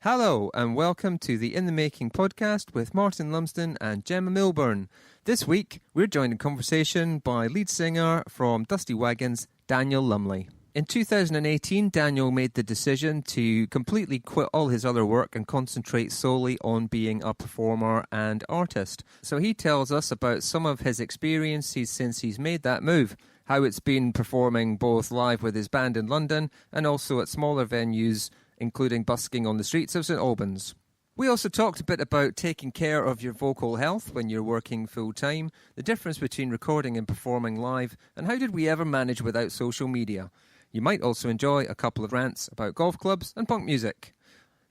Hello and welcome to the In the Making podcast with Martin Lumsden and Gemma Milburn. This week we're joined in conversation by lead singer from Dusty Wagons, Daniel Lumley. In 2018, Daniel made the decision to completely quit all his other work and concentrate solely on being a performer and artist. So he tells us about some of his experiences since he's made that move, how it's been performing both live with his band in London and also at smaller venues, including busking on the streets of St Albans. We also talked a bit about taking care of your vocal health when you're working full-time, the difference between recording and performing live, and how did we ever manage without social media. You might also enjoy a couple of rants about golf clubs and punk music.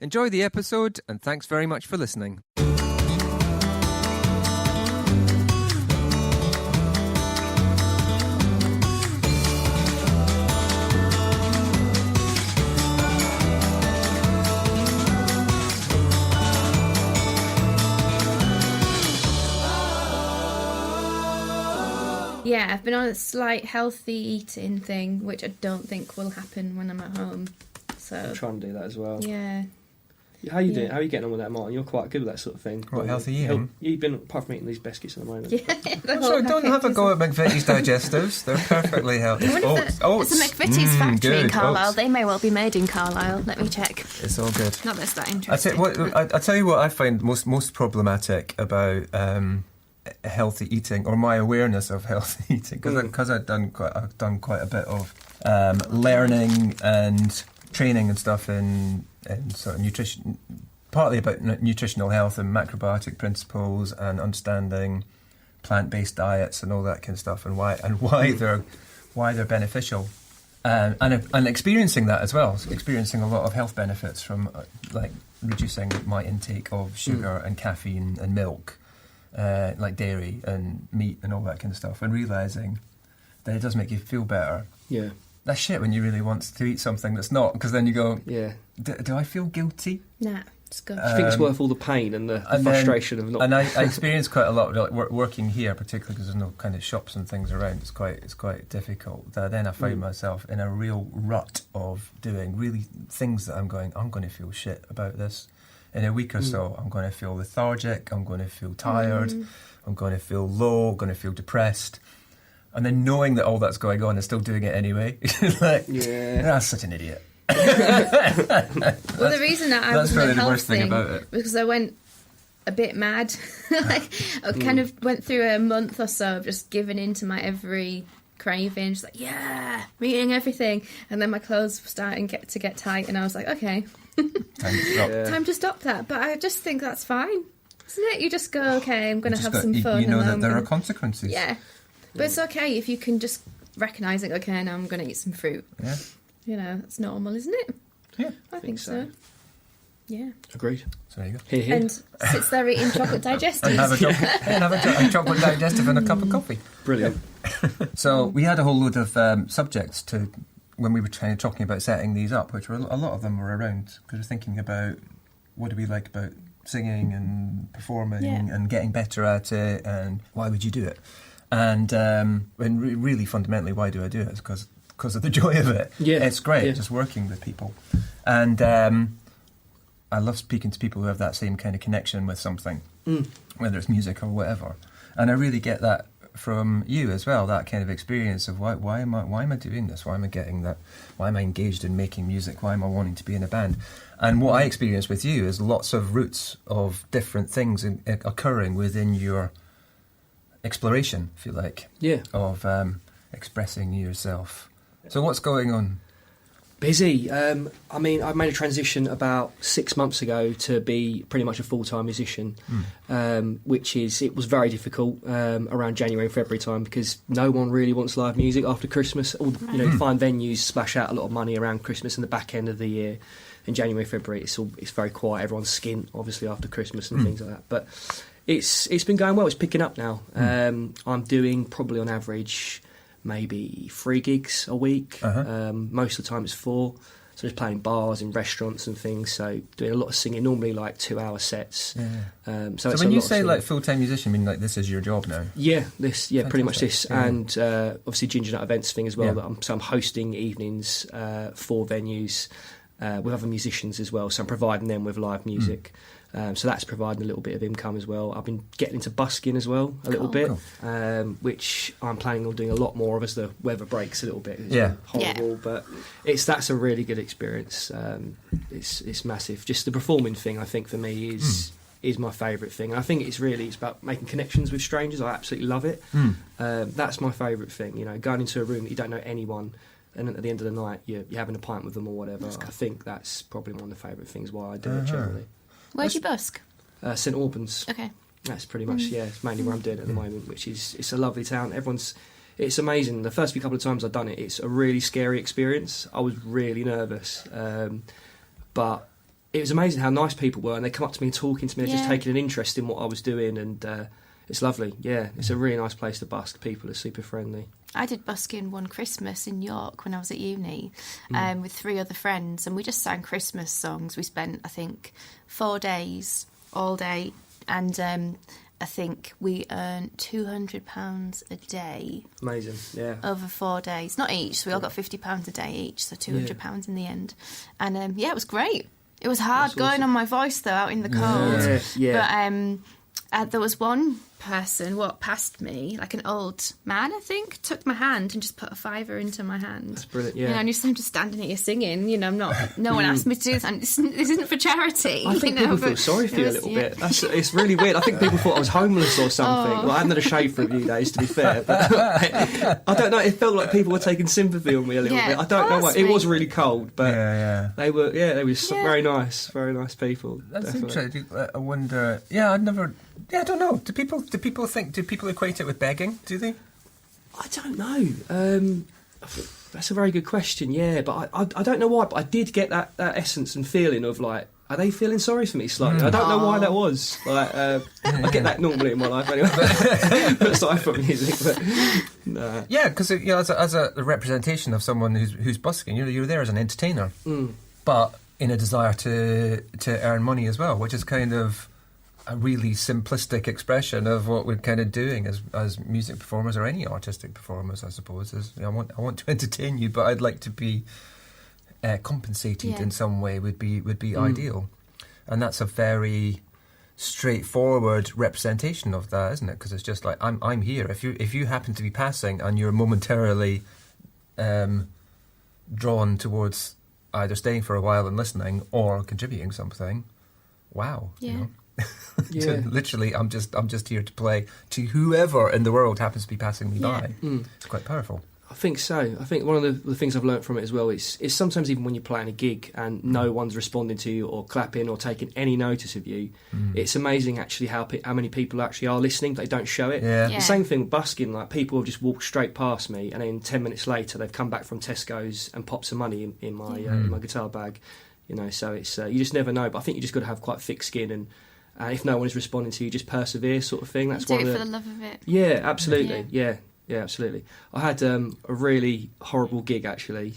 Enjoy the episode, and thanks very much for listening. Yeah, I've been on a slight healthy eating thing, which I don't think will happen when I'm at home. So I'm trying to do that as well. Yeah. How are you doing? How are you getting on with that, Martin? You're quite good with that sort of thing. What, healthy eating? You've been, apart from eating these biscuits at the moment. Yeah. So don't have a go at McVitie's digestives. They're perfectly healthy. It's a McVitie's factory in Carlisle. They may well be made in Carlisle. Let me check. It's all good. Not that it's that interesting. I tell you what I find most problematic about healthy eating, or my awareness of healthy eating, because I've done quite a bit of learning and training and stuff in sort of nutrition, partly about nutritional health and macrobiotic principles and understanding plant-based diets and all that kind of stuff, and why they're beneficial, and experiencing that as well, experiencing a lot of health benefits from like reducing my intake of sugar and caffeine and milk. Like dairy and meat and all that kind of stuff, and realising that it does make you feel better. Yeah. That's shit when you really want to eat something that's not, because then you go, yeah. Do I feel guilty? Nah, it's good. I think it's worth all the pain and the frustration of not... And I experienced quite a lot, like, working here, particularly because there's no kind of shops and things around. It's quite difficult. Then I found myself in a real rut of doing really things that I'm going to feel shit about this. In a week or so, I'm going to feel lethargic, I'm going to feel tired, I'm going to feel low, I'm going to feel depressed. And then knowing that all that's going on and still doing it anyway, that's such an idiot. Well, the reason that I that's wasn't probably a the health worst thing thing about it. because I went a bit mad. I kind of went through a month or so of just giving in to my every craving, just like, yeah, I'm eating everything. And then my clothes were starting to get tight, and I was like, okay. Time to stop that. But I just think that's fine, isn't it? You just go, okay, I'm going to have some fun. You know that there are consequences. Yeah. But it's okay if you can just recognise it, okay, now I'm going to eat some fruit. Yeah. You know, it's normal, isn't it? Yeah. I think so. Yeah. Agreed. So there you go. Here. And sits there eating chocolate digestives. and have a chocolate digestive and a cup of coffee. Brilliant. So we had a whole load of subjects to... when we were talking about setting these up, which were a lot of them were around, because we're thinking about what do we like about singing and performing and getting better at it, and why would you do it? And really fundamentally, why do I do it? It's because of the joy of it. Yeah. It's great, just working with people. And I love speaking to people who have that same kind of connection with something, whether it's music or whatever. And I really get that from you as well, that kind of experience of why am I doing this? Why am I getting that? Why am I engaged in making music? Why am I wanting to be in a band? And what I experience with you is lots of roots of different things occurring within your exploration, if you like, of expressing yourself. So what's going on? Busy. I mean, I made a transition about 6 months ago to be pretty much a full-time musician, it was very difficult around January and February time, because no one really wants live music after Christmas. You find venues splash out a lot of money around Christmas and the back end of the year. In January, February, it's very quiet. Everyone's skint, obviously, after Christmas and things like that. But it's been going well. It's picking up now. I'm doing probably on average maybe 3 gigs a week. Most of the time it's 4. So just playing bars and restaurants and things. So doing a lot of singing, normally like 2-hour sets. So when you say like full-time musician, I mean like this is your job now? Yeah, pretty much this. Yeah. And obviously Ginger Nut Events thing as well. I'm hosting evenings, 4 venues. with other musicians as well. So I'm providing them with live music. So that's providing a little bit of income as well. I've been getting into busking as well a little bit, which I'm planning on doing a lot more of as the weather breaks a little bit. It's been horrible, but that's a really good experience. It's massive. Just the performing thing, I think, for me is my favourite thing. And I think it's about making connections with strangers. I absolutely love it. That's my favourite thing. You know, going into a room that you don't know anyone, and at the end of the night you're having a pint with them or whatever. I think that's probably one of the favourite things why I do it generally. Where'd you busk? St Albans. Okay. That's pretty much, it's mainly where I'm doing it at the moment, which is, it's a lovely town. It's amazing. The first few couple of times I've done it, it's a really scary experience. I was really nervous. But it was amazing how nice people were, and they come up to me and talking to me, just taking an interest in what I was doing, and it's lovely. Yeah, it's a really nice place to busk. People are super friendly. I did busking one Christmas in York when I was at uni with 3 other friends, and we just sang Christmas songs. We spent, I think, 4 days, all day, and I think we earned £200 a day. Amazing, yeah. Over 4 days. Not each, so we all got £50 a day each, so £200 in the end. And it was great. It was hard going on my voice, though, out in the cold. But there was one person walked past me, like an old man, I think, took my hand and just put a £5 into my hand. That's brilliant, yeah. You know, and I'm just standing here singing, you know, no one asked me to do this, and this isn't for charity. I think people feel sorry for you a little bit. It's really weird. I think people thought I was homeless or something. Well, I hadn't had a shave for a few days, to be fair. But I don't know, it felt like people were taking sympathy on me a little bit. I don't know why. It was really cold, but they were very nice people. That's definitely. interesting. I wonder. Yeah, I don't know. Do people equate it with begging? Do they? I don't know. That's a very good question. Yeah, but I don't know why. But I did get that essence and feeling of like, are they feeling sorry for me slightly? I don't know why that was. Like, I get that normally in my life anyway. Aside from music, but nah. Yeah, because as a representation of someone who's busking, you're there as an entertainer, but in a desire to earn money as well, which is kind of a really simplistic expression of what we're kind of doing as music performers or any artistic performers, I suppose. Is I want to entertain you, but I'd like to be compensated in some way. Would be ideal, and that's a very straightforward representation of that, isn't it? Because it's just like I'm here. If you happen to be passing and you're momentarily drawn towards either staying for a while and listening or contributing something, wow, you know. Literally, I'm just here to play to whoever in the world happens to be passing me by. It's quite powerful. I think so. I think one of the things I've learnt from it as well is sometimes even when you're playing a gig and no one's responding to you or clapping or taking any notice of you, it's amazing actually how many people actually are listening, but they don't show it. The same thing with busking, like people have just walked straight past me and then 10 minutes later they've come back from Tesco's and popped some money in my guitar bag. You know, so it's you just never know, but I think you just got to have quite thick skin and if no one is responding to you, just persevere, sort of thing. That's do it for the love of it. Yeah, absolutely. Yeah, absolutely. I had a really horrible gig actually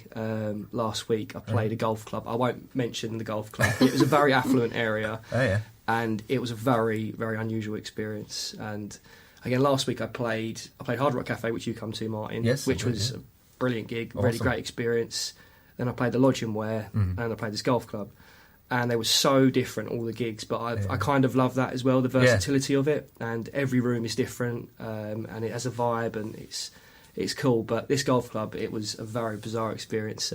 last week. I played a golf club. I won't mention the golf club. It was a very affluent area, and it was a very, very unusual experience. And again, last week I played Hard Rock Cafe, which you come to, Martin, which was a brilliant gig, really great experience. Then I played the Lodging Ware, and I played this golf club. And they were so different, all the gigs, but I kind of love that as well, the versatility of it. And every room is different, and it has a vibe, and it's cool. But this golf club, it was a very bizarre experience.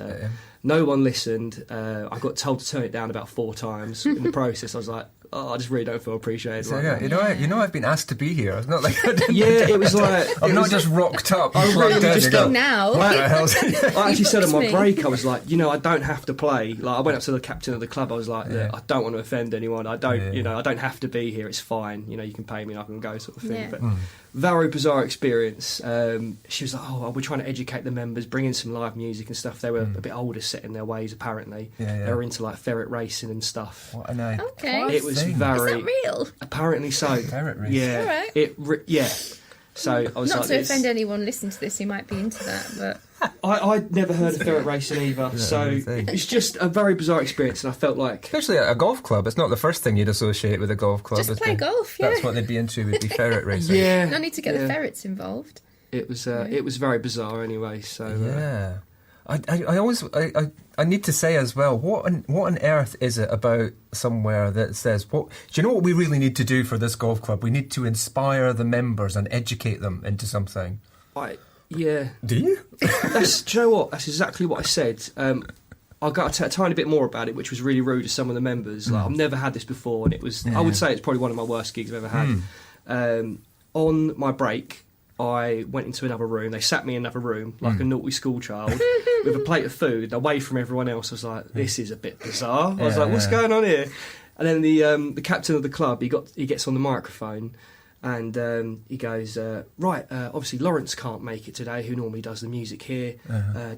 No one listened. I got told to turn it down about 4 times. In the process, I was like, I just really don't feel appreciated. So, I've been asked to be here. It's not like it was like I'm not just rocked up. I really just go now. I actually said on my break, I was like, I don't have to play. Like I went up to the captain of the club. I was like, I don't want to offend anyone. I don't, I don't have to be here. It's fine. You can pay me and I can go, sort of thing. But very bizarre experience. She was like, we're trying to educate the members, bring in some live music and stuff. They were a bit older, set in their ways apparently. They were into like ferret racing and stuff. What a night. Okay. It was very. Is that real? Apparently so. Ferret racing. All Yeah. right. So I was not like, to offend anyone listening to this who might be into that, but I'd never heard of ferret racing either. So it's just a very bizarre experience, and I felt like, especially at a golf club, it's not the first thing you'd associate with a golf club. just play golf. Yeah, that's what they'd be into. Would be ferret racing. No need to get the ferrets involved. It was very bizarre anyway. So I always I need to say as well, what on earth is it about somewhere that says, what, do you know what we really need to do for this golf club? We need to inspire the members and educate them into something. Yeah. Do you? Do you know what? That's exactly what I said. I got a tiny bit more about it, which was really rude to some of the members. Like, I've never had this before, and it was. I would say it's probably one of my worst gigs I've ever had. On my break, I went into another room. They sat me in another room like a naughty school child with a plate of food away from everyone else. I was like, this is a bit bizarre. I was like, what's going on here? And then the captain of the club, he gets on the microphone and he goes, obviously Lawrence can't make it today, who normally does the music here.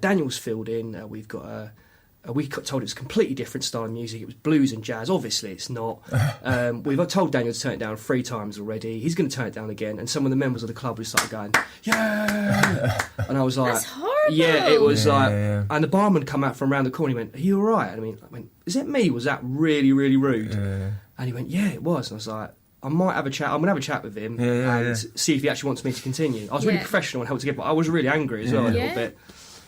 Daniel's filled in. We got told it was a completely different style of music. It was blues and jazz. Obviously, it's not. We've told Daniel to turn it down 3 times already. He's going to turn it down again. And some of the members of the club just started going, yeah! And I was like... That's horrible! Yeah, it was And the barman come out from around the corner. He went, are you all right? And I went, is it me? Was that really, really rude? And he went, yeah, it was. And I was like... I might have a chat. I'm going to have a chat with him and see if he actually wants me to continue. I was really professional and held together, but I was really angry as well a little bit.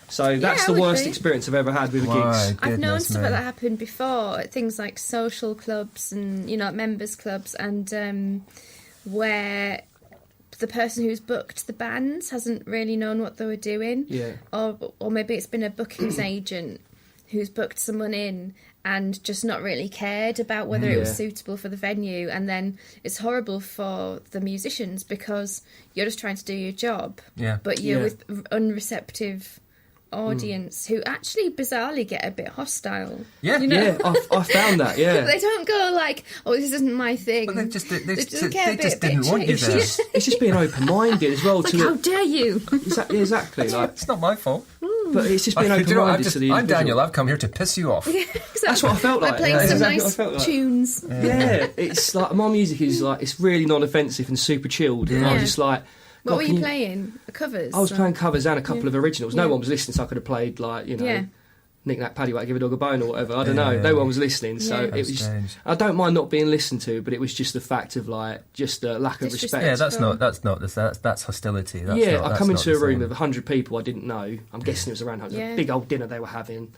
So that's the worst experience I've ever had with gigs. I've known stuff like that happen before at things like social clubs and members clubs, and where the person who's booked the bands hasn't really known what they were doing, or maybe it's been a bookings agent who's booked someone in and just not really cared about whether it was suitable for the venue, and then it's horrible for the musicians because you're just trying to do your job, but you're with unreceptive audience who actually bizarrely get a bit hostile. I found that. They don't go like, oh, this isn't my thing. But they just didn't want you there. It's just being open-minded as well. Like, how dare you? Exactly. Like, it's not my fault. But it's just being open-minded to the individual. I'm Daniel, I've come here to piss you off. Exactly. That's what I felt like. I played some nice tunes. Yeah, it's like, my music is like, it's really non-offensive and super chilled. And I was just like... What were you playing? Covers? I was playing covers and a couple of originals. No one was listening, so I could have played, like, Knick Knack Paddywhack, Give a Dog a Bone or whatever. I don't know. No one was listening, so it was. I don't mind not being listened to, but it was just the fact of just a lack of respect. Yeah, that's hostility. I come into a room of 100 people I didn't know. I'm guessing it was around 100. Big old dinner they were having,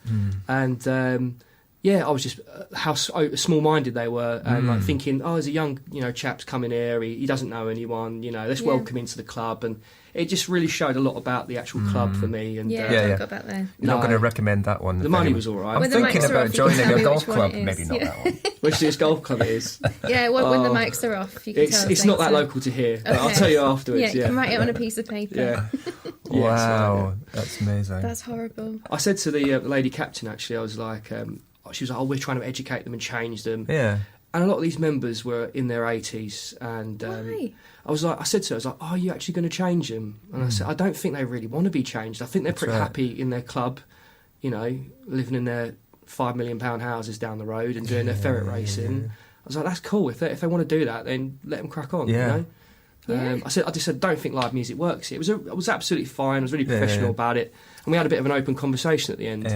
and. I was just how small-minded they were, and like thinking, oh, there's a young, chap's coming here. He doesn't know anyone. Let's welcome him to the club, and it just really showed a lot about the actual club for me. And I got that there. You're not going to recommend that one. The money was all right. I'm thinking about joining a golf club. Maybe not that one. Which golf club it is? Yeah, when the mics are off, you can tell. It's not that local to here. But I'll tell you afterwards. Yeah, you can write it on a piece of paper. Yeah. Wow, that's amazing. That's horrible. I said to the lady captain, actually, I was like. She was like, we're trying to educate them and change them. Yeah. And a lot of these members were in their 80s. And why? I said to her, I was like, are you actually going to change them? And I said, I don't think they really want to be changed. I think they're pretty happy in their club, living in their £5 million houses down the road and doing their ferret racing. I was like, that's cool. If they want to do that, then let them crack on, I just said, don't think live music works here. It was absolutely fine. I was really professional about it. And we had a bit of an open conversation at the end.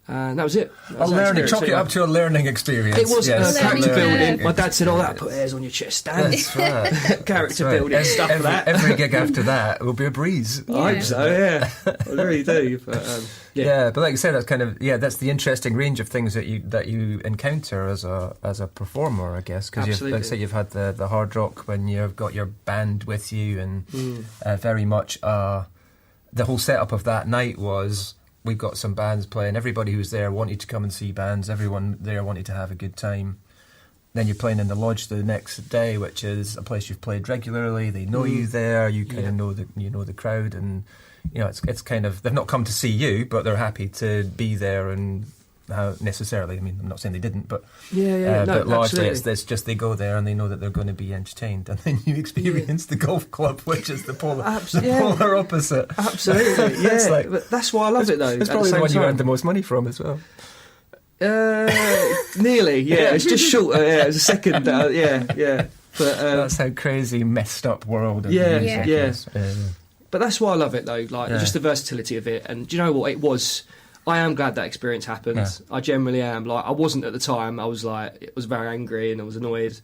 And that was it. Chalk it up to a learning experience. It was character building. My dad said, that put hairs on your chest, Dan. That's right. Character building, stuff like that. Every gig after that will be a breeze. I hope so, I really do. But, but like you said, that's kind of, that's the interesting range of things that you encounter as a performer, I guess. Because like I say, you've had the hard rock when you've got your band with you, and very much the whole setup of that night was... We've got some bands playing. Everybody who's there wanted to come and see bands. Everyone there wanted to have a good time. Then you're playing in the lodge the next day, which is a place you've played regularly. They know you there. You kind of know the crowd, and it's kind of, they've not come to see you, but they're happy to be there. And necessarily, I mean, I'm not saying they didn't, but but largely it's just they go there and they know that they're going to be entertained, and then you experience the golf club, which is the polar opposite. Absolutely, yeah. But that's why I love it, though. It's probably the one you earned the most money from as well. Nearly, yeah. It's just shorter. Yeah, it was a second. But that's how crazy, messed up world. Of music is. But that's why I love it, though. Like just the versatility of it, and do you know what it was? I am glad that experience happened. Yeah. I generally am. Like, I wasn't at the time. I was very angry and I was annoyed.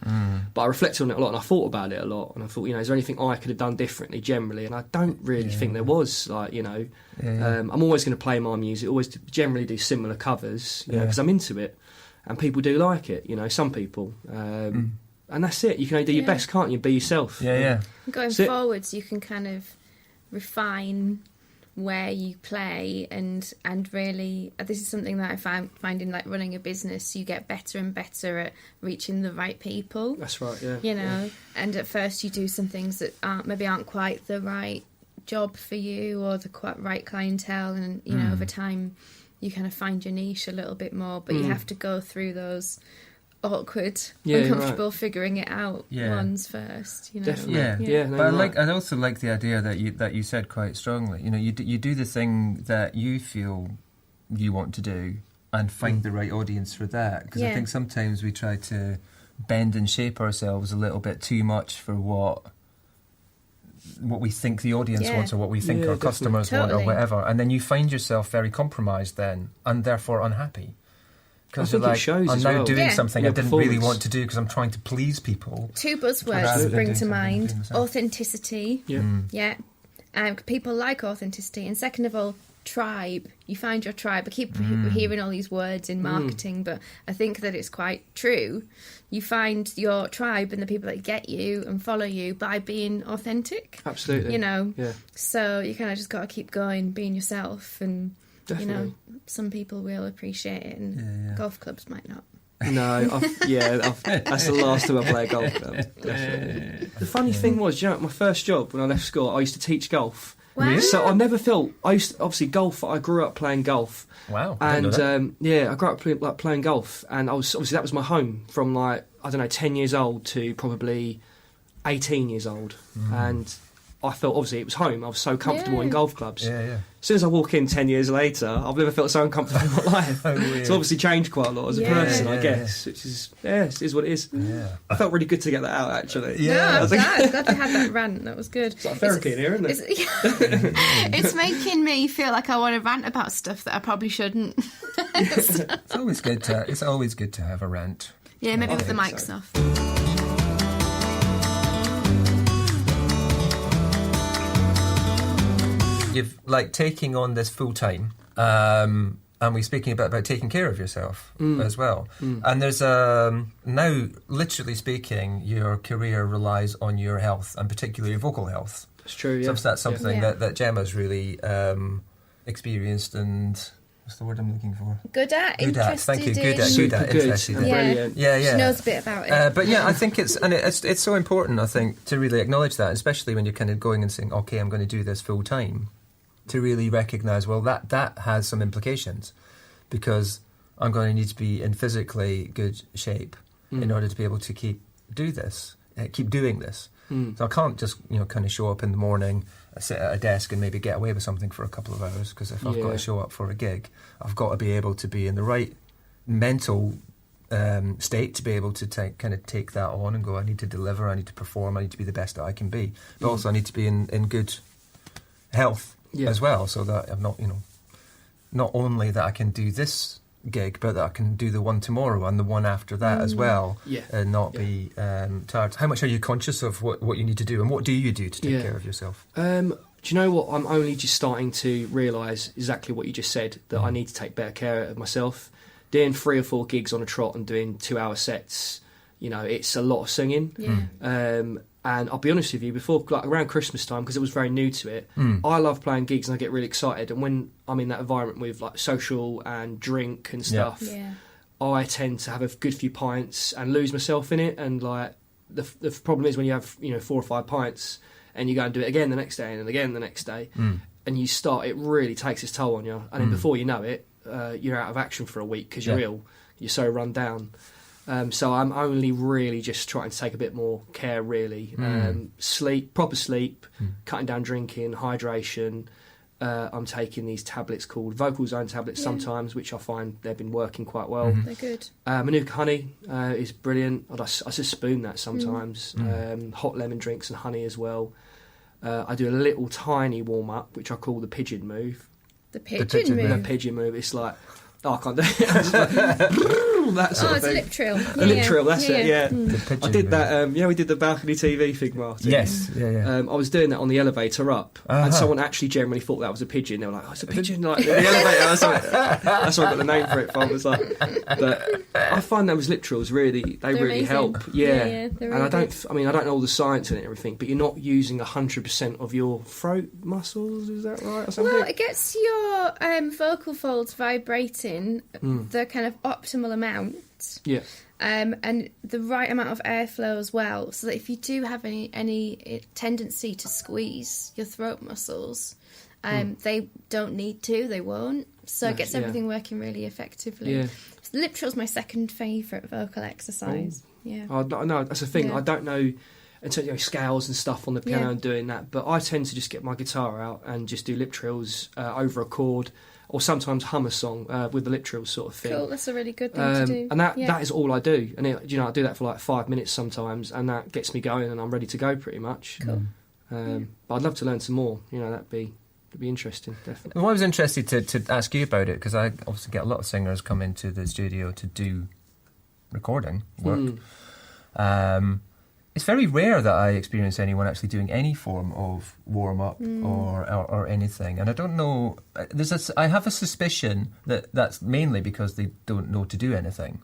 But I reflected on it a lot and I thought about it a lot. And I thought, is there anything I could have done differently generally? And I don't really think there was. I'm always going to play my music, always generally do similar covers, because I'm into it. And people do like it, some people. And that's it. You can only do your best, can't you? Be yourself. Yeah. Going forwards, you can kind of refine where you play and really, this is something that I find in like running a business. You get better and better at reaching the right people. That's right. Yeah. And at first you do some things that aren't quite the right job for you or the quite right clientele, and over time you kind of find your niche a little bit more, but you have to go through those awkward, uncomfortable figuring it out ones first. Definitely. But I also like the idea that you said quite strongly. You do the thing that you feel you want to do and find the right audience for that. Because I think sometimes we try to bend and shape ourselves a little bit too much for what we think the audience wants or what we think our customers want or whatever, and then you find yourself very compromised then and therefore unhappy. Because you're like, I'm now doing something I didn't really want to do because I'm trying to please people. 2 buzzwords spring to mind: authenticity. People like authenticity, and second of all, tribe. You find your tribe. I keep hearing all these words in marketing, but I think that it's quite true. You find your tribe and the people that get you and follow you by being authentic. Absolutely. So you kind of just got to keep going, being yourself, and definitely. Some people will appreciate it, and golf clubs might not. No, that's the last time I play a golf club. Definitely. The funny thing was, my first job when I left school, I used to teach golf. Wow. So I never felt. Obviously golf. I grew up playing golf. Wow. And I grew up playing golf, and that was my home from 10 years old to probably 18 years old, and I felt obviously it was home. I was so comfortable in golf clubs. As soon as I walk in 10 years later, I've never felt so uncomfortable in my life. It's obviously changed quite a lot as a person, I guess, which is it is what it is. Yeah. I felt really good to get that out, actually. Yeah, I'm glad to have that rant. That was good. It's like therapy in here, isn't it? It's making me feel like I want to rant about stuff that I probably shouldn't. It's always good to have a rant. Yeah, maybe with the mics off. You've taking on this full time, and we're speaking about taking care of yourself as well. And there's now, literally speaking, your career relies on your health, and particularly your vocal health. It's true. Yeah. So that's something that Gemma's really experienced and. What's the word I'm looking for? Good at. Thank you. Good at. Interested in. Brilliant. Yeah. She knows a bit about it. But I think it's so important. I think to really acknowledge that, especially when you're kind of going and saying, "Okay, I'm going to do this full time," to really recognise, well, that has some implications, because I'm going to need to be in physically good shape in order to be able to keep doing this. So I can't just kind of show up in the morning, sit at a desk and maybe get away with something for a couple of hours, because if I've got to show up for a gig, I've got to be able to be in the right mental state to be able to take that on and go, I need to deliver, I need to perform, I need to be the best that I can be, but also I need to be in good health as well, so that I'm not not only that I can do this gig, but that I can do the one tomorrow and the one after that as well, and not be tired. How much are you conscious of what you need to do, and what do you do to take care of yourself? Do you know what? I'm only just starting to realise exactly what you just said, that I need to take better care of myself. Doing 3 or 4 gigs on a trot and doing 2-hour sets, it's a lot of singing. And I'll be honest with you, before, around Christmas time, because it was very new to it, I love playing gigs and I get really excited. And when I'm in that environment with social and drink and stuff, I tend to have a good few pints and lose myself in it. And the problem is when you have 4 or 5 pints and you go and do it again the next day and again the next day, and you start, it really takes its toll on you. And then before you know it, you're out of action for a week because you're ill, you're so run down. So I'm only really just trying to take a bit more care, really. Sleep, proper sleep, cutting down drinking, hydration. I'm taking these tablets called Vocal Zone tablets sometimes, which I find they've been working quite well. They're good. Manuka honey is brilliant. I just spoon that sometimes. Hot lemon drinks and honey as well. I do a little tiny warm-up, which I call the pigeon move. The pigeon pigeon move. The pigeon move. It's like, oh, I can't do it. I'm just like, that sort Oh, of it's a thing. lip trill. A lip trill, that's it, yeah. The pigeon I did move. that, we did the balcony TV thing, Martin. Yes, yeah. I was doing that on the elevator up, Uh-huh. and someone actually generally thought that was a pigeon. They were like, "Oh, it's a pigeon!" Like the elevator. That's where I got the name for it from. It was like, but I find those lip trills really, they They're really amazing. help. Yeah, Yeah, yeah, they're and really I don't. I mean, I don't know all the science in it and everything, but you're not using 100% of your throat muscles. Is that right, or something? Well, it gets your vocal folds vibrating the kind of optimal amount. Yeah. And the right amount of airflow as well, so that if you do have any tendency to squeeze your throat muscles, they don't need to, they won't. So it gets yeah. everything working really effectively. Yeah. Lip trill's my second favourite vocal exercise. Yeah. No, that's the thing. Yeah. I don't know in terms of scales and stuff on the piano Yeah. and doing that, but I tend to just get my guitar out and just do lip trills over a chord, or sometimes hum a song with the lip trills sort of thing. Cool, that's a really good thing to do. And that Yeah. is all I do. And I do that for like 5 minutes sometimes, and that gets me going, and I'm ready to go pretty much. Cool. But I'd love to learn some more. That'd be interesting, definitely. Well, I was interested to ask you about it because I obviously get a lot of singers come into the studio to do recording work. It's very rare that I experience anyone actually doing any form of warm up or anything, and I don't know. I have a suspicion that that's mainly because they don't know to do anything.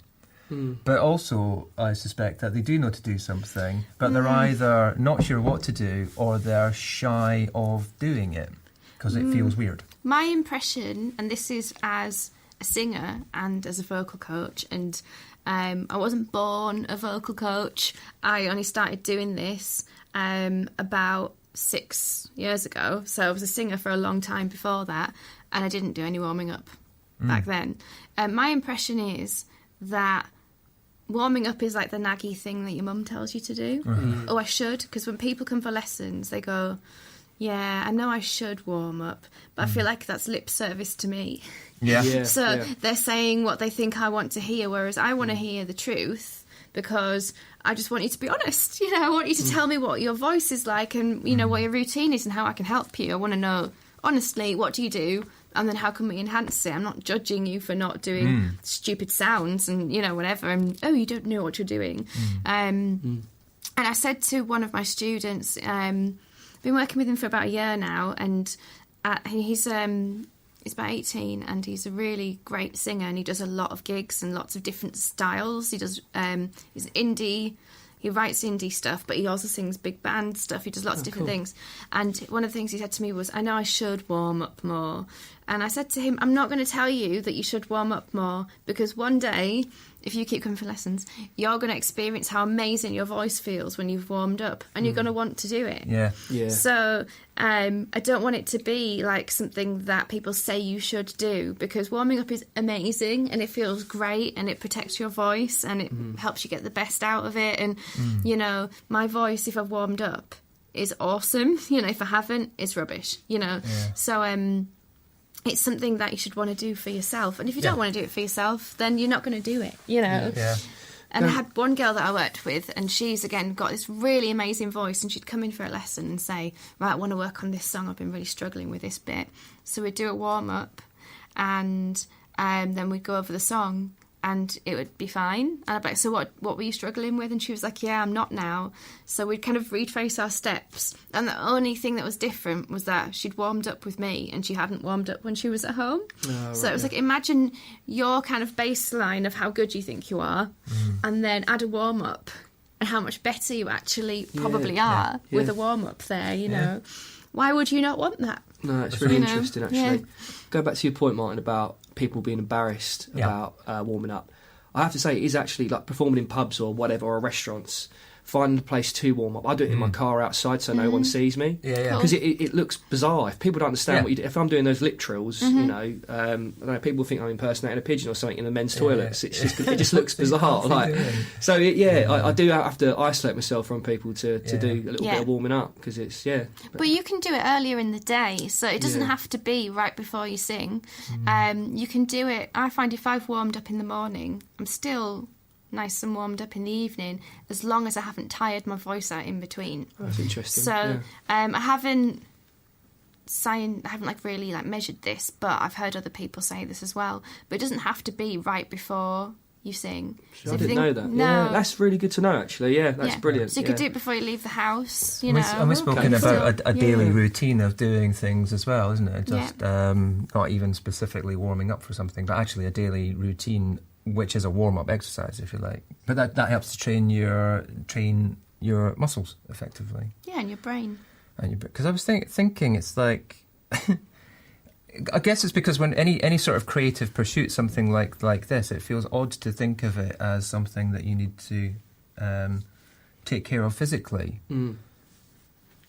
But also, I suspect that they do know to do something, but they're either not sure what to do or they're shy of doing it because it feels weird. My impression, and this is as a singer and as a vocal coach, and I wasn't born a vocal coach. I only started doing this about 6 years ago. So I was a singer for a long time before that, and I didn't do any warming up back then. My impression is that warming up is like the naggy thing that your mum tells you to do. Oh, I should, because when people come for lessons, they go, yeah, I know I should warm up, but I feel like that's lip service to me. Yeah. So they're saying what they think I want to hear, whereas I want to hear the truth because I just want you to be honest. I want you to tell me what your voice is like and, what your routine is and how I can help you. I want to know, honestly, what do you do? And then how can we enhance it? I'm not judging you for not doing stupid sounds and, whatever. And, oh, you don't know what you're doing. And I said to one of my students, I've been working with him for about a year now, and he's about 18, and he's a really great singer, and he does a lot of gigs and lots of different styles. He does, he's indie, he writes indie stuff, but he also sings big band stuff. He does lots of different things. And one of the things he said to me was, I know I should warm up more. And I said to him, I'm not going to tell you that you should warm up more, because one day, if you keep coming for lessons, you're going to experience how amazing your voice feels when you've warmed up, and you're going to want to do it. Yeah. So I don't want it to be like something that people say you should do, because warming up is amazing and it feels great and it protects your voice and it helps you get the best out of it. And, my voice, if I've warmed up, is awesome. If I haven't, it's rubbish, So, it's something that you should want to do for yourself. And if you don't want to do it for yourself, then you're not going to do it, Yeah. And I had one girl that I worked with, and she's, again, got this really amazing voice, and she'd come in for a lesson and say, right, I want to work on this song. I've been really struggling with this bit. So we'd do a warm-up, and then we'd go over the song, and it would be fine. And I'd be like, so what were you struggling with? And she was like, yeah, I'm not now. So we'd kind of retrace our steps. And the only thing that was different was that she'd warmed up with me and she hadn't warmed up when she was at home. So it was like, imagine your kind of baseline of how good you think you are, and then add a warm-up and how much better you actually probably are with a warm-up there, Why would you not want that? No, it's really interesting, actually. Yeah. Go back to your point, Martin, about people being embarrassed about warming up. I have to say, it is actually like performing in pubs or whatever, or restaurants, finding a place to warm up. I do it in my car outside so no one sees me. Yeah. Because it looks bizarre. If people don't understand what you do, if I'm doing those lip trills, I don't know, people think I'm impersonating a pigeon or something in the men's toilets. It's just, it just looks bizarre. So I do have to isolate myself from people to do a little bit of warming up, because it's But you can do it earlier in the day, so it doesn't have to be right before you sing. You can do it. I find if I've warmed up in the morning, I'm still nice and warmed up in the evening, as long as I haven't tired my voice out in between. That's interesting. So I haven't I haven't like really like measured this, but I've heard other people say this as well. But it doesn't have to be right before you sing. I So if you didn't think- know that. No. Yeah, that's really good to know, actually. Yeah, that's Yeah. brilliant. So you could do it before you leave the house, you And know. we've spoken Okay. about a daily Yeah. routine of doing things as well, isn't it? Yeah. Just not even specifically warming up for something, but actually a daily routine, which is a warm-up exercise, if you like. But that helps to train your muscles effectively. Yeah, and your brain. Because I was thinking, it's like, I guess it's because when any sort of creative pursuit, something like this, it feels odd to think of it as something that you need to take care of physically. Mm.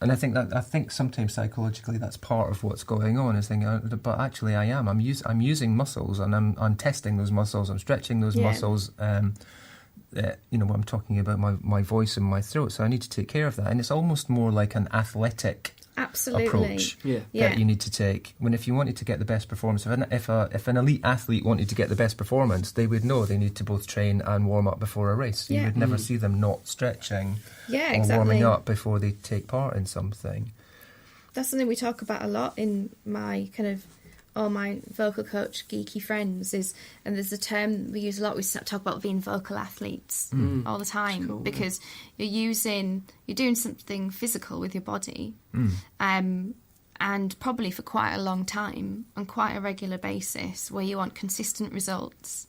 And I think sometimes psychologically that's part of what's going on. Is thinking, but actually I'm using muscles, and I'm testing those muscles. I'm stretching those Yeah. muscles. When I'm talking about my voice and my throat, so I need to take care of that. And it's almost more like an athletic Absolutely. approach Yeah. Yeah. that you need to take. When if you wanted to get the best performance, if an elite athlete wanted to get the best performance, they would know they need to both train and warm up before a race. You Yeah. would never see them not stretching Yeah, or exactly. warming up before they take part in something. That's something we talk about a lot in my kind of all my vocal coach geeky friends and there's a term we use a lot. We talk about being vocal athletes all the time cool, because you're doing something physical with your body, and probably for quite a long time on quite a regular basis, where you want consistent results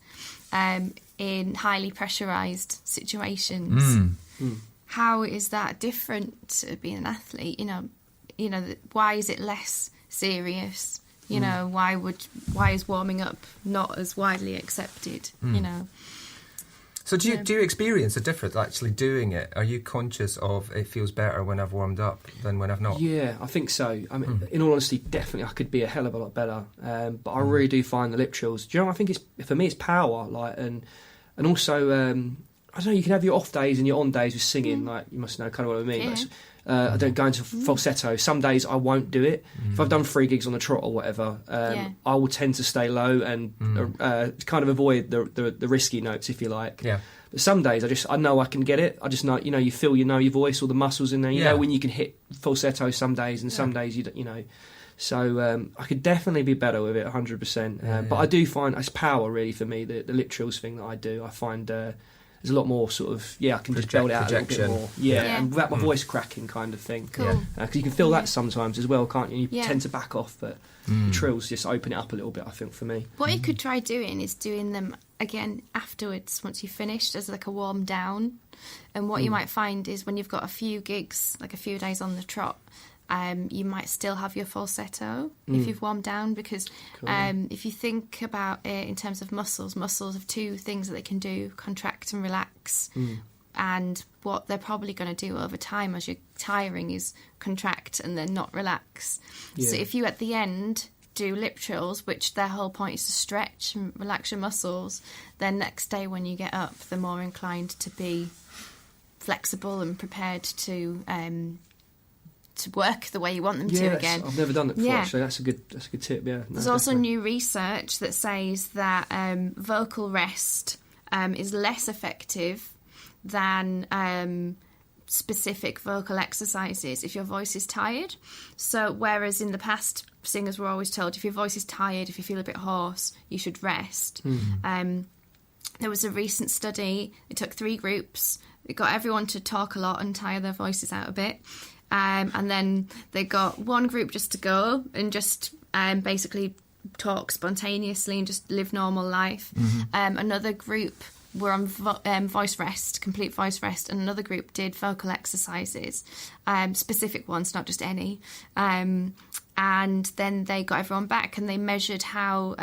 in highly pressurized situations. How is that different to being an athlete? Why is it less serious? Why is warming up not as widely accepted? So do you experience a difference actually doing it? Are you conscious of it feels better when I've warmed up than when I've not? Yeah, I think so. I mean, in all honesty, definitely I could be a hell of a lot better. But I really do find the lip trills. Do you know? I think for me it's power, and also I don't know. You can have your off days and your on days with singing. Like you must know kind of what I mean. Yeah. Like, I don't go into falsetto. Some days I won't do it. If I've done 3 gigs on the trot or whatever, I will tend to stay low and kind of avoid the risky notes, if you like. Yeah. But some days I know I can get it. I just know, you feel your voice, all the muscles in there. You know when you can hit falsetto some days, and some days you don't, So I could definitely be better with it, 100%. But I do find it's power really for me. The lip trills thing that I do, I find there's a lot more sort of I can just build it out a little bit more. Yeah. And without my voice cracking kind of thing. Cool. Because you can feel that sometimes as well, can't you? You Yeah. tend to back off, but the trills just open it up a little bit, I think, for me. What you could try doing is doing them again afterwards once you've finished as like a warm down. And what you might find is when you've got a few gigs, like a few days on the trot, you might still have your falsetto if you've warmed down, because if you think about it in terms of muscles have 2 things that they can do: contract and relax. And what they're probably going to do over time as you're tiring is contract and then not relax. Yeah. So if you at the end do lip trills, which their whole point is to stretch and relax your muscles, then next day when you get up, they're more inclined to be flexible and prepared to work the way you want them to again. I've never done that before. Yeah. Actually, that's a good tip. Yeah, There's also new research that says that vocal rest is less effective than specific vocal exercises if your voice is tired. So whereas in the past singers were always told if your voice is tired, if you feel a bit hoarse, you should rest. There was a recent study. It took 3 groups. It got everyone to talk a lot and tire their voices out a bit. And then they got one group just to go and just basically talk spontaneously and just live normal life. Another group were on voice rest, complete voice rest, and another group did vocal exercises, specific ones, not just any. And then they got everyone back and they measured how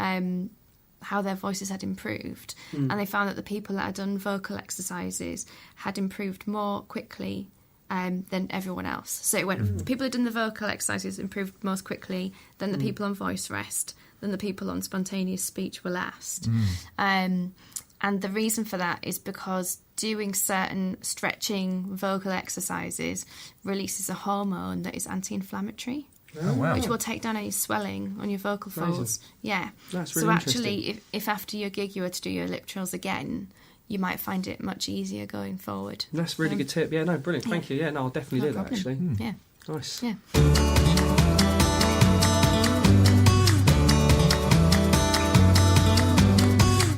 their voices had improved. And they found that the people that had done vocal exercises had improved more quickly than everyone else. So it went, the people who had done the vocal exercises improved most quickly, then the people on voice rest, then the people on spontaneous speech were last. And the reason for that is because doing certain stretching vocal exercises releases a hormone that is anti-inflammatory. Oh, wow. Which will take down any swelling on your vocal folds. Amazing. Yeah. That's really so actually, if after your gig you were to do your lip trills again, you might find it much easier going forward. That's a really good tip. Yeah, no, brilliant. Thank you. Yeah, no, I'll definitely No do that, problem. actually. Yeah. Nice. Yeah.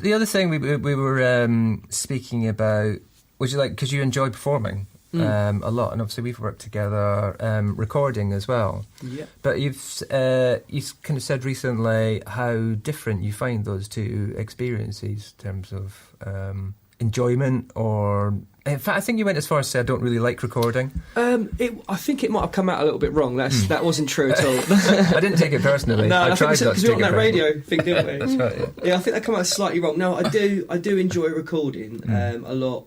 the other thing we were speaking about was because you enjoy performing a lot, and obviously we've worked together recording as well. Yeah. But you've kind of said recently how different you find those two experiences in terms of enjoyment, or in fact, I think you went as far as to say I don't really like recording. I think it might have come out a little bit wrong. That wasn't true at all. I didn't take it personally. No, I tried not because to we were take on it that personally. radio thing, didn't we? That's right. Yeah. Yeah, I think that came out slightly wrong. No, I do enjoy recording a lot.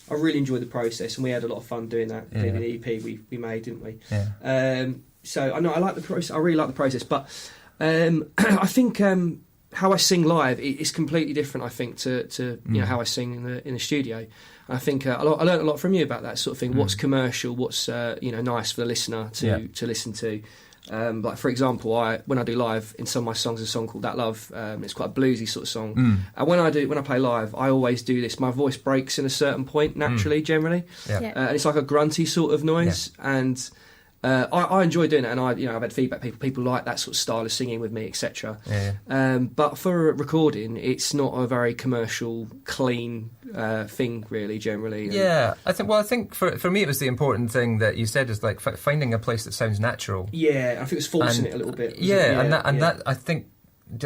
I really enjoy the process, and we had a lot of fun doing that. Yeah. Doing the EP we made, didn't we? Yeah. So I know I like the process. I really like the process, but I think how I sing live is completely different. I think to how I sing in the studio. I think I learned a lot from you about that sort of thing. What's commercial? What's nice for the listener to listen to? Like for example, when I do live in some of my songs, a song called "That Love." It's quite a bluesy sort of song. And when I play live, I always do this. My voice breaks in a certain point naturally, generally, Yeah. and it's like a grunty sort of noise. And I enjoy doing it, and I've had feedback. People like that sort of style of singing with me, etc. Yeah. But for recording, it's not a very commercial, clean thing, really. Generally, Yeah, I think for me it was the important thing that you said is like finding a place that sounds natural. Yeah, I think it was forcing And- it a little bit. Yeah, that I think.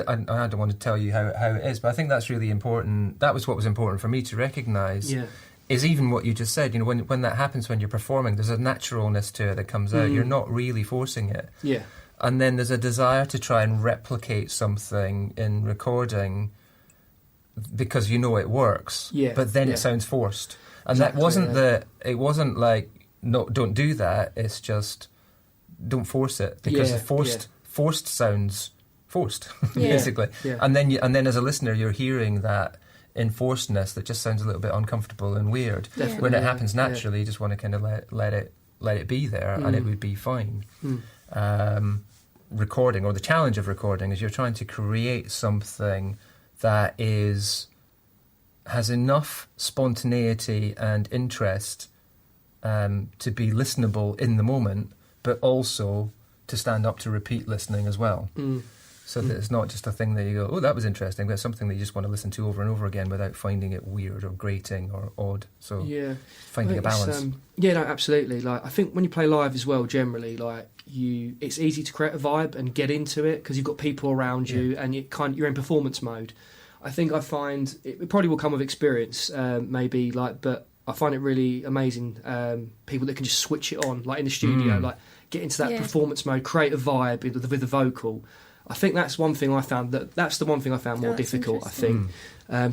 I don't want to tell you how it is, but I think that's really important. That was what was important for me to recognise. Yeah. Is even what you just said. When that happens when you're performing, there's a naturalness to it that comes out. You're not really forcing it. Yeah. And then there's a desire to try and replicate something in recording because it works. Yeah, But then yeah. it sounds forced. And Exactly, it wasn't like, no, don't do that. It's just, don't force it. Because Yeah, forced sounds forced, Yeah. basically. Yeah. And then as a listener, you're hearing that enforcedness that just sounds a little bit uncomfortable and weird. Definitely, When it yeah, happens yeah. naturally, you just want to kind of let it be there, and it would be fine. Recording, or the challenge of recording, is you're trying to create something that has enough spontaneity and interest to be listenable in the moment, but also to stand up to repeat listening as well. So that it's not just a thing that you go, oh, that was interesting, but it's something that you just want to listen to over and over again without finding it weird or grating or odd. So Yeah. finding a I think it's, balance. Yeah, no, absolutely. Like I think when you play live as well, generally, like it's easy to create a vibe and get into it because you've got people around you and you're in performance mode. I think I find it probably will come with experience, maybe but I find it really amazing. People that can just switch it on, like in the studio, like get into that performance mode, create a vibe with the vocal. I think that's one thing I found that's the one thing I found more that's difficult. I think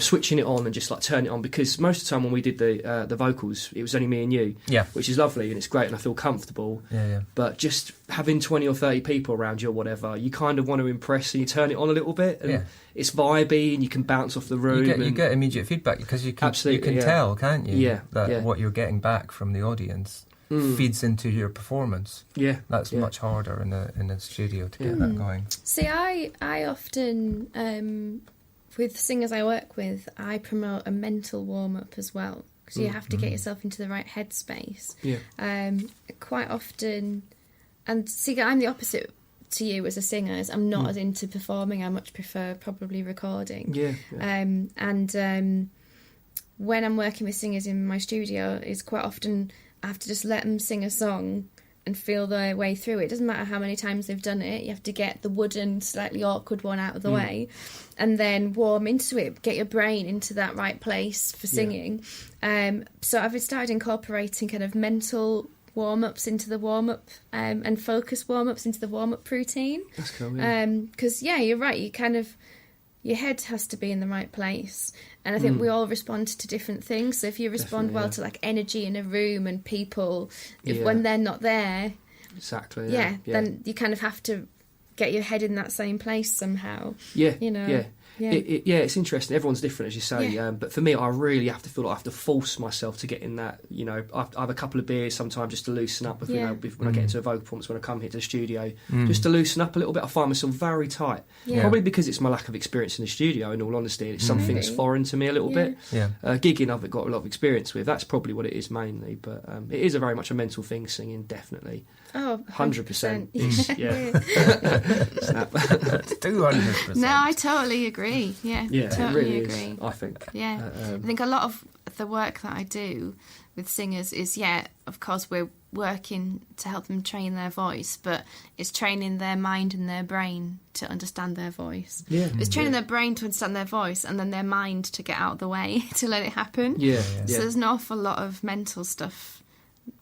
switching it on and just like turn it on, because most of the time when we did the vocals, it was only me and you, which is lovely and it's great and I feel comfortable. Yeah. But just having 20 or 30 people around you or whatever, you kind of want to impress and you turn it on a little bit, and it's vibey and you can bounce off the room. You get immediate feedback because you can Absolutely, tell, can't you? Yeah, that yeah. what you're getting back from the audience feeds into your performance. Yeah, That's yeah. much harder in a studio to get that going. See, I often, with singers I work with, I promote a mental warm-up as well. Because you have to get yourself into the right headspace. Yeah. Quite often, and see, I'm the opposite to you as a singer. As I'm not as into performing. I much prefer probably recording. Yeah. When I'm working with singers in my studio, it's quite often I have to just let them sing a song and feel their way through it. It doesn't matter how many times they've done it. You have to get the wooden, slightly awkward one out of the way and then warm into it, get your brain into that right place for singing. So I've started incorporating kind of mental warm-ups into the warm-up and focus warm-ups into the warm-up routine. That's cool, yeah. Because, you're right, you kind of... Your head has to be in the right place. And I think we all respond to different things. So if you respond well to like energy in a room and people, when they're not there, Exactly. then you kind of have to get your head in that same place somehow. Yeah. You know? Yeah. Yeah. It's interesting. Everyone's different, as you say. Yeah. But for me, I really have to feel like I have to force myself to get in that. I have a couple of beers sometimes just to loosen up. When I get into a vocal performance, when I come here to the studio, just to loosen up a little bit. I find myself very tight. Yeah. Probably because it's my lack of experience in the studio. In all honesty, it's something that's Maybe. foreign to me a little bit. Yeah. Gigging, I've got a lot of experience with. That's probably what it is mainly. But it is a very much a mental thing. Singing, definitely. Oh, 100%. Yeah. Snap. 200%. No, I totally agree. agree. Yeah, Yeah, totally it really agree. is, I think. Yeah, I think a lot of the work that I do with singers is, of course, we're working to help them train their voice, but it's training their mind and their brain to understand their voice. Yeah. It's training their brain to understand their voice and then their mind to get out of the way to let it happen. Yeah. So there's an awful lot of mental stuff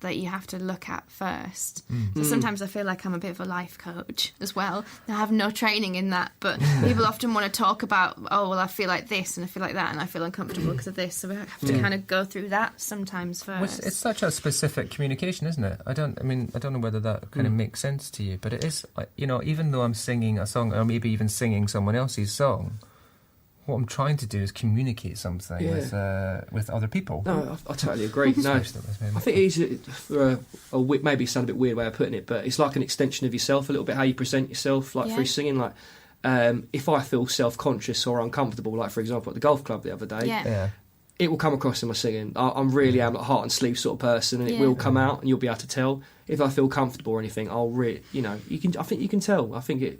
that you have to look at first. So sometimes I feel like I'm a bit of a life coach as well. I have no training in that, but people often want to talk about, oh, well, I feel like this and I feel like that and I feel uncomfortable because of this. So we have to kind of go through that sometimes first. It's such a specific communication, isn't it? I don't know whether that kind of makes sense to you, but it is, even though I'm singing a song or maybe even singing someone else's song, what I'm trying to do is communicate something with other people. No, I totally agree. No, I think it is maybe sound a bit weird way of putting it, but it's like an extension of yourself a little bit, how you present yourself, like through singing. Like, if I feel self-conscious or uncomfortable, like for example at the golf club the other day, it will come across in my singing. I'm really am like heart and sleeve sort of person, and it will come out, and you'll be able to tell. If I feel comfortable or anything, I'll you can. I think you can tell. I think it.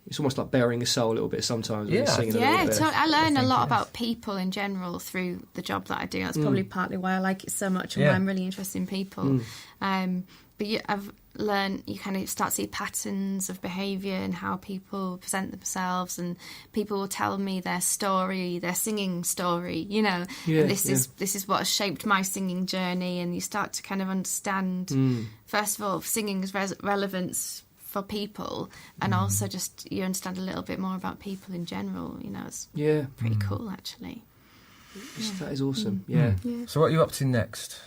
It's almost like bearing a soul a little bit sometimes when you're singing a little bit. I learn a lot about people in general through the job that I do. That's probably partly why I like it so much and why I'm really interested in people. But I've learned you kind of start to see patterns of behaviour and how people present themselves, and people will tell me their story, their singing story, and this is what has shaped my singing journey, and you start to kind of understand, first of all, singing's relevance for people, and also just you understand a little bit more about people in general. It's pretty cool, actually. That is awesome. Yeah. So what are you up to next?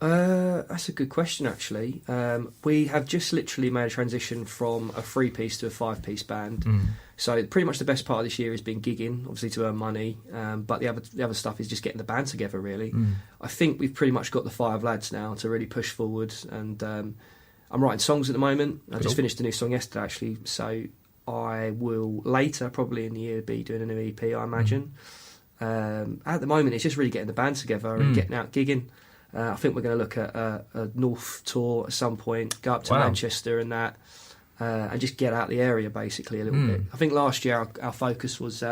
That's a good question, actually. We have just literally made a transition from a 3-piece to a 5-piece band. So pretty much the best part of this year has been gigging, obviously to earn money, but the other stuff is just getting the band together, really. I think we've pretty much got the 5 lads now to really push forward, and I'm writing songs at the moment. I just finished a new song yesterday, actually, so I will later, probably in the year, be doing a new EP, I imagine. At the moment, it's just really getting the band together and getting out gigging. I think we're going to look at a North tour at some point, go up to Manchester and that, and just get out the area, basically, a little bit. I think last year our focus was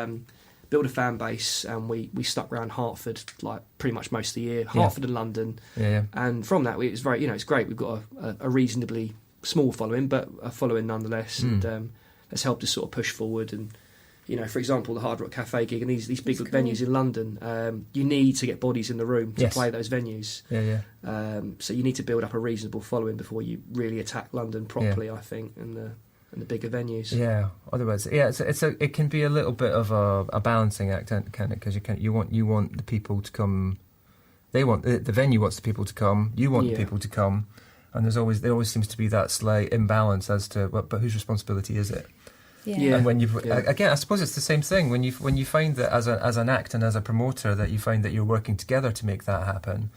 build a fan base, and we stuck around Hertford like pretty much most of the year, Hertford and London, and from that it was very, it's great. We've got a reasonably small following, but a following nonetheless, and that's helped us sort of push forward. And for example, the Hard Rock Cafe gig and these big venues in London, you need to get bodies in the room to play those venues. So you need to build up a reasonable following before you really attack London properly, I think, and the bigger venues. Yeah. Otherwise, it can be a little bit of a balancing act, can it? Because you want the people to come. They want the venue wants the people to come. You want the people to come, and there always seems to be that slight imbalance as to but whose responsibility is it? And when again, I suppose it's the same thing when you find that as an act and as a promoter that you find that you're working together to make that happen.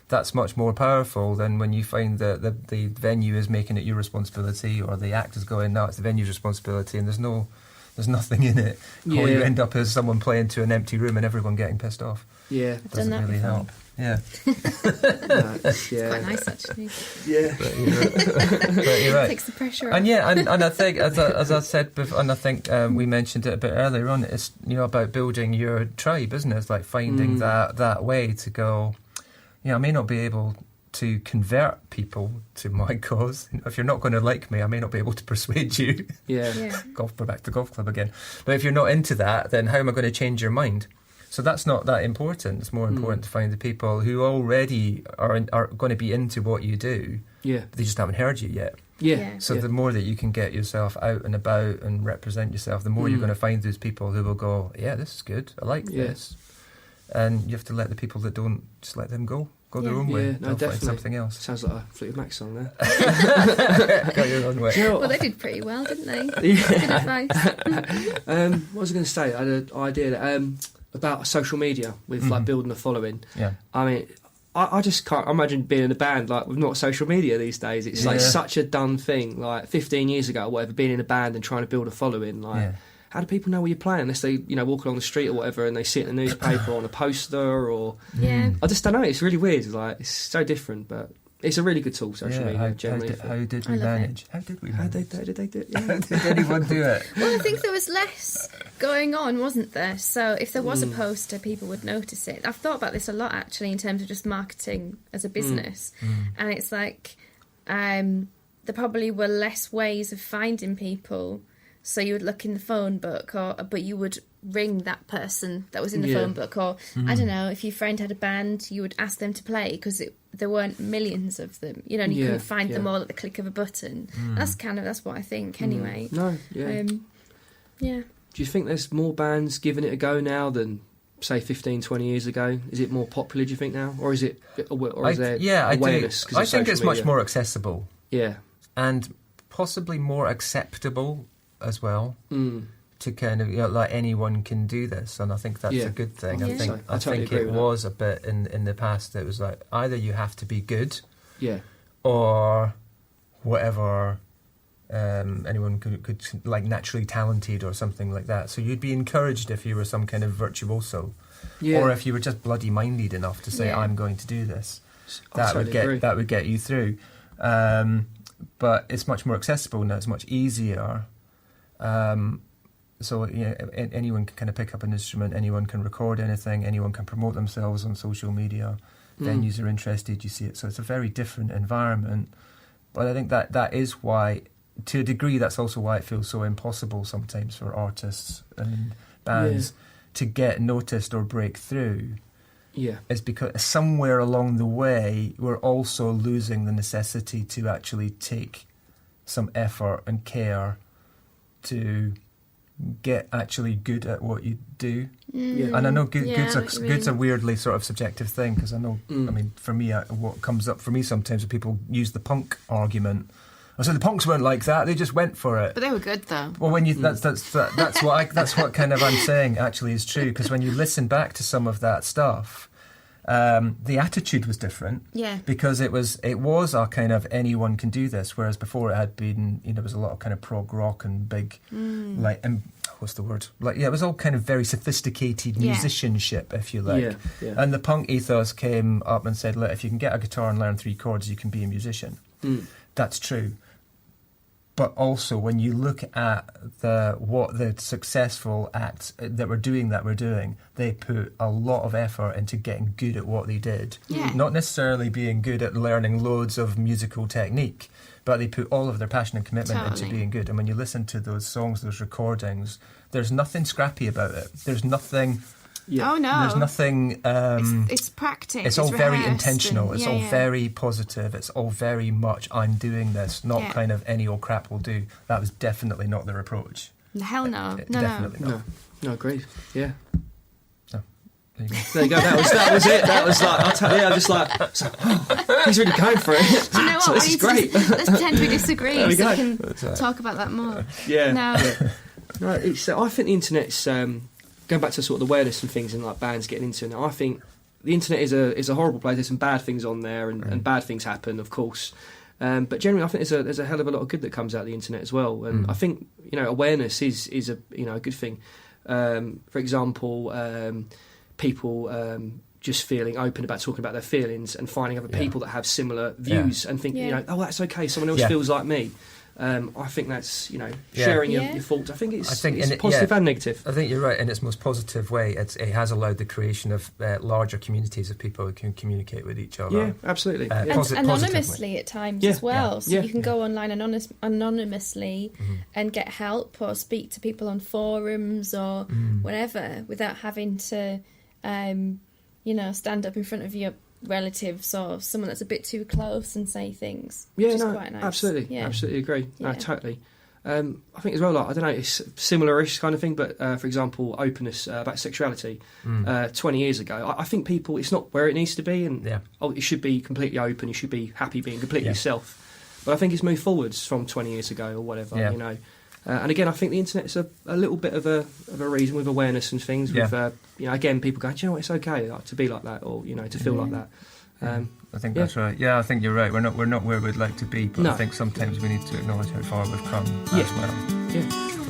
That's much more powerful than when you find that the venue is making it your responsibility, or the act is going, no, it's the venue's responsibility, and there's nothing in it. All you end up is someone playing to an empty room and everyone getting pissed off. I've done that really before. help. It's quite nice, actually. But you're right. It takes the pressure off. And and I think as I said before, and I think we mentioned it a bit earlier on, it's about building your tribe, isn't it? It's like finding that way to go. I may not be able to convert people to my cause. If you're not going to like me, I may not be able to persuade you. We're back to golf club again. But if you're not into that, then how am I going to change your mind? So that's not that important. It's more important to find the people who already are going to be into what you do. But they just haven't heard you yet. So the more that you can get yourself out and about and represent yourself, the more you're going to find those people who will go, yeah, this is good. I like this. And you have to let the people that don't, just let them go their own way. No, definitely. Find something else. Sounds like a Fleetwood Mac song there. Go your own way. Well, they did pretty well, didn't they? Good advice. What was I going to say? I had an idea about social media with like building a following. I mean, I just can't imagine being in a band like with not social media these days. It's like such a done thing. Like 15 years ago or whatever, being in a band and trying to build a following. Like, how do people know where you're playing unless they walk along the street or whatever and they see it in the newspaper or on a poster or I just don't know. It's really weird. Like, it's so different, but It's a really good tool, social media, how generally. how did I we love it. manage? How did we How manage? did they do it? How Yeah. did anyone do it? Well, I think there was less going on, wasn't there? So if there was a poster, people would notice it. I've thought about this a lot, actually, in terms of just marketing as a business. And it's like there probably were less ways of finding people. So you would look in the phone book, but you would ring that person that was in the Yeah. phone book. Or, I don't know, if your friend had a band, you would ask them to play because there weren't millions of them, you know, and you Yeah, couldn't find them yeah. all at the click of a button. That's what I think, anyway. No, yeah. Yeah. Do you think there's more bands giving it a go now than, say, 15, 20 years ago? Is it more popular, do you think, now? Or is it, or is there I awareness? do. 'cause I of think social it's much media? more accessible Yeah. and possibly more acceptable as well. Mm. To kind of, like, anyone can do this, and I think that's Yeah. a good thing. I I think think so. I totally think agree it with that. was a bit in the past. It was like either you have to be good Yeah. or whatever. Anyone could like naturally talented or something like that. So you'd be encouraged if you were some kind of virtuoso, Yeah. or if you were just bloody minded enough to say, Yeah. "I'm going to do this." I That totally agree. would get you through. But it's much more accessible now. It's much easier. So anyone can kind of pick up an instrument. Anyone can record anything. Anyone can promote themselves on social media. Venues are interested. You see it. So it's a very different environment. But I think that is why, to a degree, that's also why it feels so impossible sometimes for artists and bands to get noticed or break through. Yeah. Is because somewhere along the way we're also losing the necessity to actually take some effort and care to get actually good at what you do. Yeah. And I know Yeah, I know what you good's a mean. weirdly sort of subjective thing, because I know, I mean, for me, what comes up for me sometimes when people use the punk argument. I said the punks weren't like that; they just went for it. But they were good, though. Well, when you that's what kind of I'm saying actually is true, because when you listen back to some of that stuff, the attitude was different. Yeah. Because it was a kind of anyone can do this, whereas before it had been, there was a lot of kind of prog rock and big like what's the word, like, it was all kind of very sophisticated Yeah. musicianship, if you like. Yeah, yeah. And the punk ethos came up and said, look, if you can get a guitar and learn 3 chords, you can be a musician. That's true. But also, when you look at what the successful acts that were doing, they put a lot of effort into getting good at what they did. Yeah. Not necessarily being good at learning loads of musical technique, but they put all of their passion and commitment into Totally. being good. And when you listen to those songs, those recordings, there's nothing scrappy about it. There's nothing. Yeah. Oh, no. There's nothing. It's practice. It's all very rehearsed intentional. and- It's yeah, all yeah. very positive. It's all very much, I'm doing this, not Yeah. kind of any old crap will do. That was definitely not their approach. Hell no. No, Definitely no. not. No, agreed. Yeah. There you go. There you go. That was it. That was like, I'll tell you, I just like, oh, he's really going for it. Do you know what? So this We is need to great. let's pretend we disagree There we so go. we can talk about that more. Yeah. No. Yeah. No, it's. I think the internet's going back to sort of the awareness and things and like bands getting into it. Now, I think the internet is a horrible place. There's some bad things on there, and bad things happen, of course. But generally, I think there's a hell of a lot of good that comes out of the internet as well. And I think awareness is a a good thing. For example, people just feeling open about talking about their feelings and finding other people that have similar views and think, Yeah. oh, that's okay. Someone else Yeah. feels like me. I think that's sharing Yeah. your thoughts. I think it's in it- positive and negative. I think you're right. In its most positive way, it has allowed the creation of larger communities of people who can communicate with each other. Yeah, absolutely. Uh, Yeah. And positively. anonymously at times Yeah. as well. Yeah. So Yeah. you can go online anonymously and get help or speak to people on forums or whatever without having to, stand up in front of your relatives or someone that's a bit too close and say things. Yeah, which is no, quite nice. absolutely, Yeah. absolutely agree. No, Yeah. totally. I think as well, like, I don't know, it's similar-ish kind of thing, but for example, openness about sexuality 20 years ago, I think people, it's not where it needs to be, and it should be completely open, you should be happy being completely yourself. But I think it's moved forwards from 20 years ago or whatever, Yeah. And again, I think the internet's a little bit of a reason with awareness and things. With again, people go, do you know what, it's okay to be like that, or to feel like that. I think that's right. Yeah, I think you're right. We're not where we'd like to be, but No. I think sometimes we need to acknowledge how far we've come as well. Yeah.